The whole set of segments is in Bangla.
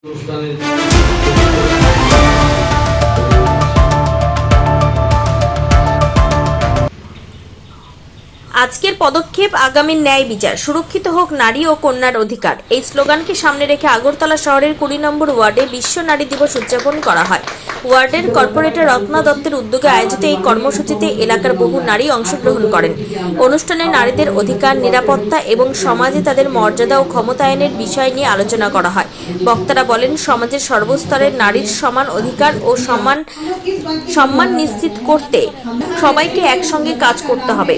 অনুষ্ঠানের আজকের পদক্ষেপ আগামীর ন্যায় বিচার, সুরক্ষিত হোক নারী ও কন্যার অধিকার। এই স্লোগানকে সামনে রেখে আগরতলা শহরের 20 নম্বর ওয়ার্ডে বিশ্ব নারী দিবস উদযাপন করা হয়। ওয়ার্ডের কর্পোরেটর রত্না দত্তের উদ্যোগে আয়োজিত এই কর্মসূচিতে এলাকার বহু নারী অংশগ্রহণ করেন। অনুষ্ঠানে নারীদের অধিকার, নিরাপত্তা এবং সমাজে তাদের মর্যাদা ও ক্ষমতায়নের বিষয় নিয়ে আলোচনা করা হয়। বক্তারা বলেন, সমাজের সর্বস্তরের নারীর সমান অধিকার ও সম্মান নিশ্চিত করতে সবাইকে একসঙ্গে কাজ করতে হবে।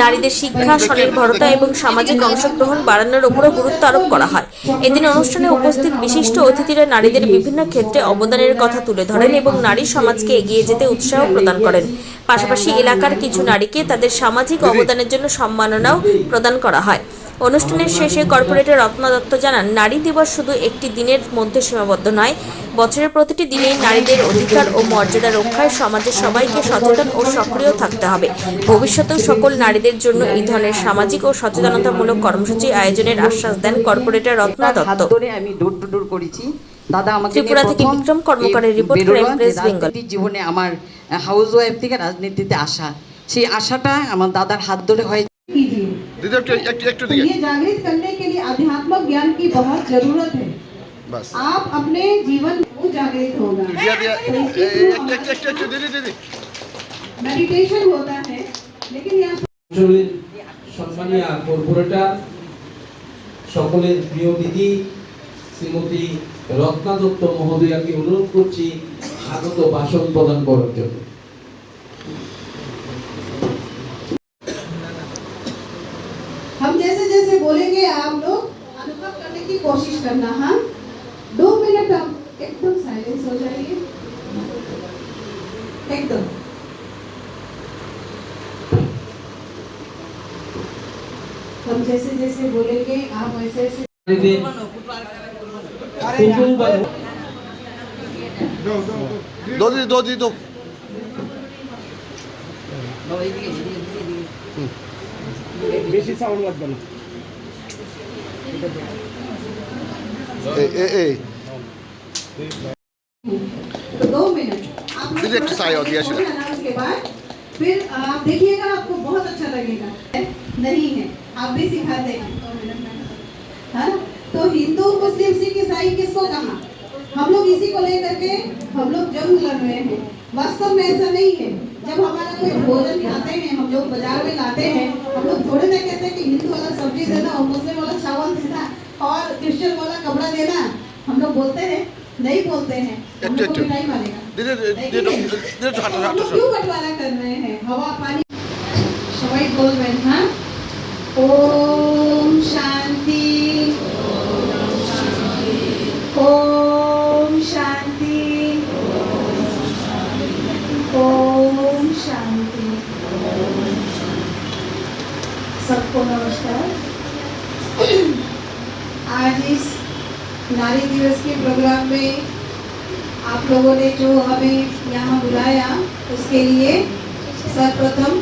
নারীদের শিক্ষা, স্বনির্ভরতা এবং সামাজিক অংশগ্রহণ বাড়ানোর উপরও গুরুত্ব আরোপ করা হয়। এদিন অনুষ্ঠানে উপস্থিত বিশিষ্ট অতিথিরা নারীদের বিভিন্ন ক্ষেত্রে অবদানের কথা তুলে ধরেন এবং নারী সমাজকে এগিয়ে যেতে উৎসাহ প্রদান করেন। পাশাপাশি এলাকার কিছু নারীকে তাদের সামাজিক অবদানের জন্য সম্মাননাও প্রদান করা হয়। অনুষ্ঠানের শেষে কর্পোরেটর রত্না দত্ত জানান, নারী দিবস শুধু একটি দিনের মধ্যে সীমাবদ্ধ নয়, বছরের প্রতিটি দিনেই নারীদের অধিকার ও মর্যাদা রক্ষায় সমাজের সবাইকে সচেতন ও সক্রিয় থাকতে হবে। ভবিষ্যতেও সকল নারীদের জন্য এই ধরনের সামাজিক ও সচেতনতামূলক কর্মসূচি আয়োজনের আশ্বাস দেন কর্পোরেটর রত্না দত্ত। আমি দূর দূর করেছি। দাদা আমাকে ত্রিপুরা থেকে বিক্রম কর্মকারের রিপোর্ট, ক্রাইম প্রেস বেঙ্গল। জীবনে আমার হাউস ওয়াইফ থেকে রাজনীতিতে আসা, সেই আশাটা আমার দাদার হাত ধরে হয়। ये जागृत करने के लिए आध्यात्मिक ज्ञान की बहुत जरूरत है। बस आप अपने जीवन को जागृत होगा। मेडिटेशन होता है, लेकिन यहाँ সম্মানীয় কর্পোরেটর সকলের প্রিয় দিদি শ্রীমতী রত্না দত্ত মহোদয়াকে অনুরোধ করছি স্বাগত ভাষণ প্রদান করার জন্য। हम जैसे जैसे बोलेंगे आप लोग अनुभव करने की कोशिश करना। हाँ, 2 मिनट आप एकदम साइलेंस हो जाइए, एकदम। हम जैसे जैसे बोलेंगे आप वैसे वैसे दो বেশি সাউন্ড লাগবে না। तो 2 मिनट आप उसके बाद फिर आप देखिएगा, आपको बहुत अच्छा लगेगा। नहीं है, आप भी सिखाते हैं 2 मिनट में, है ना? तो हिंदू, मुस्लिम, सिख, ईसाई किसको कहा? हम लोग इसी को लेकर के हम लोग जंग लड़ रहे हैं। वास्तव में ऐसा नहीं है। जब हमारा कोई भोजन खाते हैं, हम लोग बाजार में लाते हैं, हम लोग थोड़े ना कहते हैं कि हिंदू वाला सब्जी देना और मुस्लिम वाला चावल देना और क्रिश्चियन वाला कपड़ा देना। हम लोग बोलते हैं? नहीं बोलते हैं। हम लोग को मिठाई मारेगा। क्यों बंटवारा कर रहे हैं? हवा पानी सवाई बोल रहे हैं। हाँ, ओम शांति, ओम शांति, ओम शांति। सबको नमस्कार। आज इस नारी दिवस के प्रोग्राम में आप लोगों ने जो हमें यहाँ बुलाया, उसके लिए सर्वप्रथम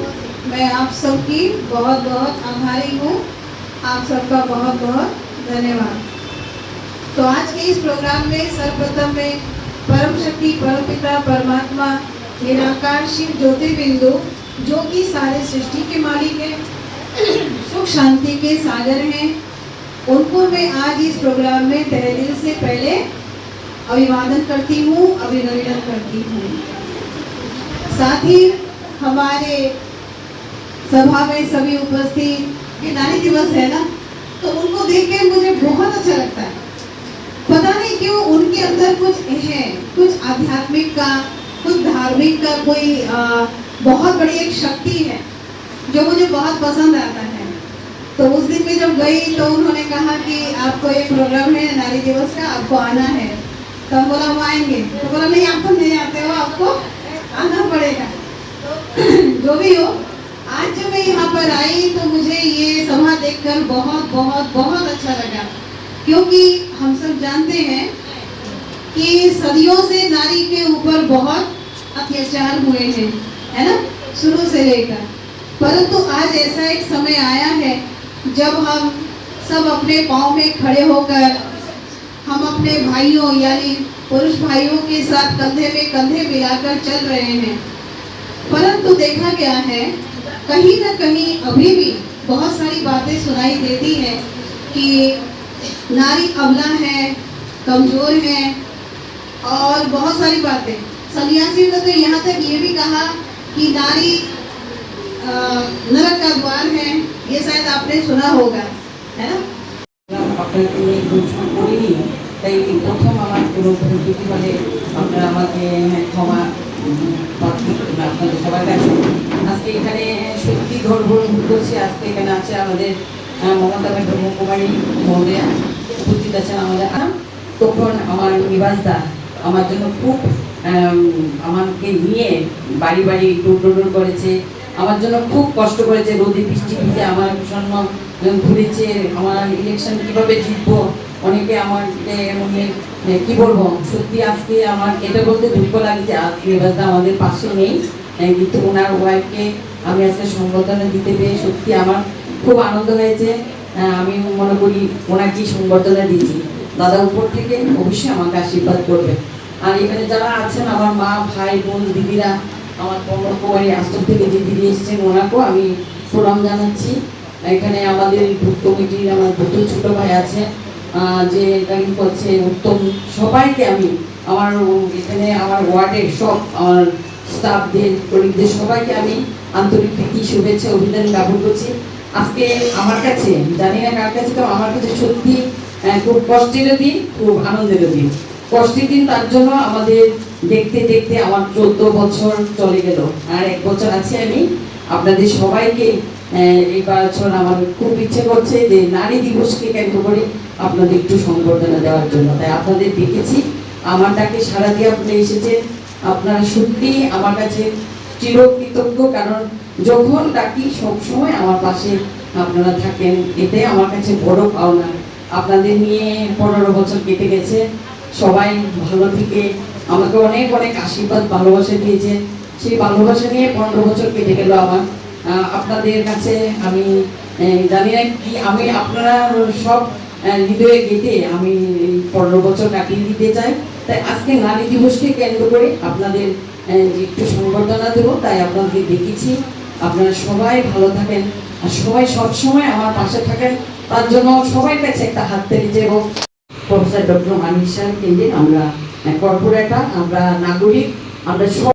मैं आप सबकी बहुत बहुत आभारी हूँ। आप सबका बहुत बहुत धन्यवाद। तो आज के इस प्रोग्राम में सर्वप्रथम में परम शक्ति, परमपिता, परमात्मा, निराकार शिव ज्योतिर्बिंदु, जो कि सारे सृष्टि के मालिक हैं, सुख शांति के सागर हैं, उनको मैं आज इस प्रोग्राम में तहे दिल से पहले अभिवादन करती हूँ, अभिनंदन करती हूँ। साथ ही हमारे सभा में सभी उपस्थित, ये नारी दिवस है ना, तो उनको देख के मुझे बहुत अच्छा लगता है। पता नहीं क्यों उनके अंदर कुछ है, कुछ आध्यात्मिक का, कुछ धार्मिक का, कोई बहुत बड़ी एक शक्ति है जो मुझे बहुत पसंद आता है। तो उस दिन में जब गई तो उन्होंने कहा कि आपको एक प्रोग्राम है नारी दिवस का, आपको आना है। तो हम बोला हम आएंगे। तो बोला नहीं, आप तो नहीं आते हो, आपको आना पड़ेगा। तो जो भी हो, आज जब मैं यहाँ पर आई तो मुझे ये सभा देखकर बहुत बहुत बहुत अच्छा लगा, क्योंकि हम सब जानते हैं कि सदियों से नारी के ऊपर बहुत अत्याचार हुए हैं, है ना, शुरू से लेकर। परंतु आज ऐसा एक समय आया है जब हम सब अपने पाँव में खड़े होकर हम अपने भाइयों यानी पुरुष भाइयों के साथ कंधे में कंधे मिलाकर चल रहे हैं, परंतु देखा गया है कहीं न कहीं अभी भी बहुत सारी बातें सुनाई देती हैं कि नारी अबला है, कमजोर है और बहुत सारी बातें। सन्यासी ने तो यहाँ तक ये भी कहा कि नारी नरक का द्वार है, ये शायद आपने सुना होगा, है ना? আপনাকে নিয়ে প্রশ্ন করিনি, তাই প্রথম আমার কোনো ভুলটি হলে আপনারা আমাকে ক্ষমা আপনাদের সবার কাছে। আজকে এখানে সত্যি গর্ববোধ করছি, আজকে এখানে আছে আমাদের মমতা ব্রহ্মকুমারী মহোদয়া উপস্থিত আছেন আমাদের। তখন আমার নিবাসদা আমার জন্য খুব আমাকে নিয়ে বাড়ি বাড়ি দৌড় করেছে, আমার জন্য খুব কষ্ট করেছে, রোদে বৃষ্টি ভিজে আমার জন্য ঘুরেছে, আমার ইলেকশন কীভাবে জিতবো। অনেকে আমাকে মনে কী বলবো, সত্যি আজকে আমার এটা বলতে দুঃখ লাগছে আজ নিবাসদা আমাদের পাশে নেই, কিন্তু ওনার ওয়াইফকে আমি আজকে সংবর্ধনা দিতে পেরে সত্যি আমার খুব আনন্দ হয়েছে। আমি মনে করি ওনাকেই সংবর্ধনা দিয়েছি। দাদা উপর থেকে অবশ্যই আমাকে আশীর্বাদ করবে। আর এখানে যারা আছেন আমার মা, ভাই, বোন, দিদিরা, আমার ব্রহ্মকুমারী আশ্রম থেকে যে দিদি এসেছেন ওনাকেও আমি প্রণাম জানাচ্ছি। এখানে আমাদের বুথ কমিটির আমার দুটো ছোটো ভাই আছে যে গাড়ি করছে উত্তম, সবাইকে আমি আমার এখানে আমার ওয়ার্ডের সব আমার স্টাফদের, কলিগদের সবাইকে আমি আন্তরিক প্রীতি, শুভেচ্ছা, অভিনন্দন জ্ঞাপন করছি। আজকে আমার কাছে জানি না কার কাছে, তো আমার কাছে সত্যি খুব কষ্টেরও দিন, খুব আনন্দেরও দিন। কষ্টের দিন তার জন্য আমাদের দেখতে দেখতে আমার 14 বছর চলে গেল, আর 1 বছর আছে। আমি আপনাদের সবাইকে এই বছর আমার খুব ইচ্ছে করছে যে নারী দিবসকে কেন্দ্র করে আপনাদের একটু সংবর্ধনা দেওয়ার জন্য, তাই আপনাদের ডেকেছি। আমার ডাকে সাড়া দিয়ে আপনি এসেছেন, আপনারা সত্যি আমার কাছে চিরকৃতজ্ঞ, কারণ যখন ডাকি সবসময় আমার পাশে আপনারা থাকেন, এটাই আমার কাছে বড় পাওনা। আপনাদের নিয়ে 15 বছর কেটে গেছে, সবাই ভালো থেকে আমাকে অনেক অনেক আশীর্বাদ, ভালোবাসা দিয়েছে। সেই ভালোবাসা নিয়ে 15 বছর কেটে গেল আমার। আপনাদের কাছে আমি জানি না কি, আমি আপনারা সব হৃদয়ে গেঁথে আমি 15 বছর কাটিয়ে দিতে চাই। তাই আজকে নারী দিবসকে কেন্দ্র করে আপনাদের একটু সংবর্ধনা দেবো, তাই আপনাদের ডেকেছি। আপনারা সবাই ভালো থাকেন আর সবাই সবসময় আমার পাশে থাকেন, তার জন্য সবার কাছে একটা হাত তালি। এবং প্রফেসর ডক্টর মানিক সাহেব কেন্দ্রে আমরা কর্পোরেটর, আমরা নাগরিক, আমরা সব